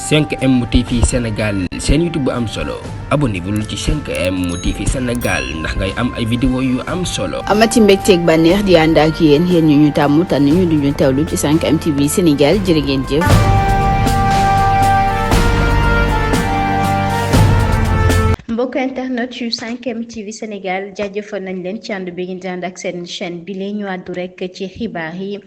5M TV Sénégal seen YouTube bu am solo abonnez-vous ci 5M TV Sénégal ndax ngay am ay vidéo yu am solo. amati mbégteeg bànneex di ànd ak yéen ñu ñu tàmm tànn ñu duñu teewlu ci 5M TV Sénégal jërë ngeen jëf. mbokk internet yu 5M TV Sénégal jaajëfal nañ leen ci ànd bi ngeen di ànd ak seen chaîne bi lee ñu àddu rek ci xibaar yi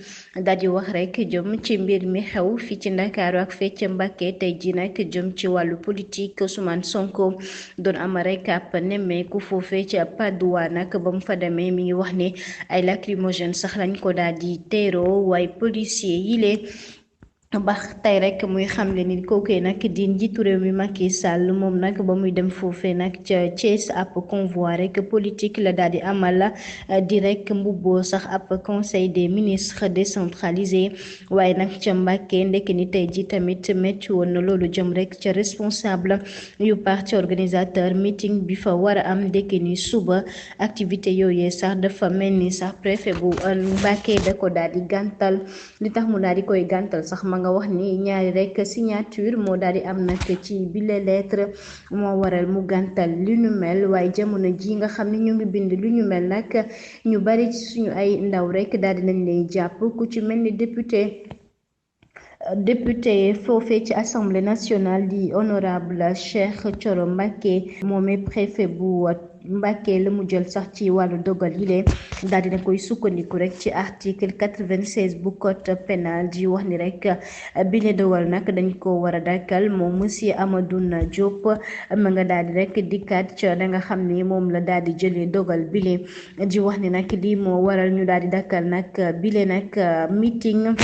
daal di wax rek jëm ci mbir mi xew fii ci Ndakaaru ak fee ca Mbàkke tey ji nag jëm ci wàllu politique Ousmane Sonko doon ama rek ab nemmeeku foofee ci Padoua nag ba mu fa demee mi ngi wax ne ay lacrymogène sax lañ ko daal di teeroo waaye policier yi lee bax tey rek muy xamle ni kookee nag di njiitu réew mi Macky Sall moom nag ba muy dem foofee nag ca Thiès ab convoi rek politique la daal di amal di rek mbubboo sax ab conseil des ministres décentralisé waaye nag ca Mbàkke ndekk ni tey ji tamit métti woon na loolu jëm rek ca responsable yu parti organisateur meeting bi fa war a am ndekk ni suba activité yooyee sax dafa mel ni sax préfet bu Mbàkke da ko daal di gàntal li tax mu daal di koy gàntal sax nga wax ni ñaari rek signature moo daal di am nag ci bile lettre moo waral mu gàntal li ñu mel waaye jamono ji nga xam ne ñu ngi bind lu ñu mel nag ñu bari ci suñu ay ndaw rek daal di nañ lay jàpp ku ci mel ni député foofee ci assemblée nationale di honorable Cheikh Thioro Mbacké moomee préfet bu Mbàkke la mu jël sax ci wàllu dogal yi lee daal dina koy sukkandiku rek ci article 96 bu code pénal di wax ni rek bile dogal nag dañ ko war a dakkal moom monsieur Amadoune Diop ma nga daal di rek dikkaat ca da nga xam ni moom la daal di jëlee dogal bile di wax ni nag lii moo waral ñu daal di dakkal nag bile nag meeting.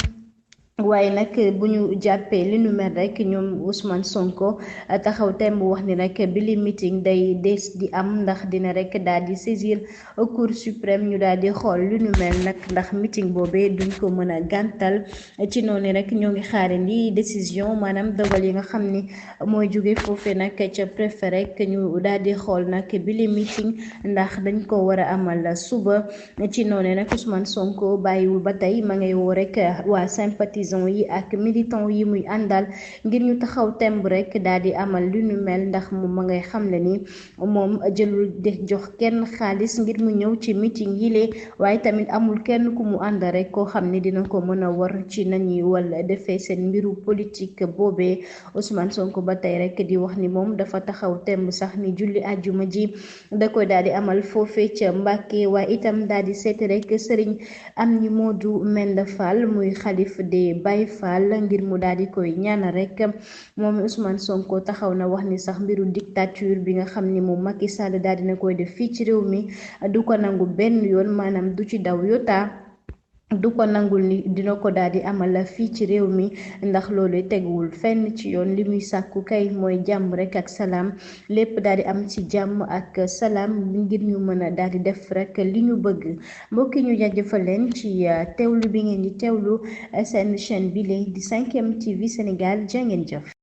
waaye nag bu ñu jàppee li nu mel rek ñoom Ousmane Sonko taxaw temb wax ni rek bi li meeting day des di am ndax dina rek daal di saisir Cour suprême ñu daal di xool li nu mel nag ndax meeting boobee duñ ko mën a gàntal ci noonu rek ñoo ngi xaare ni décision maanaam dogal yi nga xam ni mooy jóge foofee nag ca préfet rek ñu daal di xool nag bi li meeting ndax dañ ko war a amal suba ci noonu nag Ousmane Sonko bàyyiwul ba tey ma ngay woo rek waa sympathie yi ak militant yi muy àndal ngir ñu taxaw temb rek daal di amal lu ñu mel ndax moom ma ngay xamle ni moom jëlul de jox kenn xaalis ngir mu ñëw ci meeting yi lee waaye tamit amul kenn ku mu àndal rek koo xam ne dina ko mën a war ci nañuy wala defee seen mbiru politique boobee Ousmane Sonko ba tey rek di wax ni moom dafa taxaw temb sax ni julli àjjuma ji da koy daal di amal foofee ca Mbàkke waaye itam daal di seet rek sëriñ am ñi Modou Menda Fall muy xalif de Baye Fall ngir mu daal di koy ñaanal rek moom Ousmane Sonko taxaw na wax ni sax mbiru dictature bi nga xam ni moom Macky Sall daal dina koy def fii ci réew mi du ko nangu benn yoon maanaam du ci daw yota du ko nangul ni dina ko daal di amal fii ci réew mi ndax loolu teguwul fenn ci yoon li muy sàkku kay mooy jàmm rek ak salaam lépp daal di am ci jàmm ak salaam ngir ñu mën a daal di def rek li ñu bëgg mbokki ñu jaajëfal leen ci teewlu bi ngeen di teewlu seen chaîne bi lee di 5M TV Sénégal jaa ngeen jëf.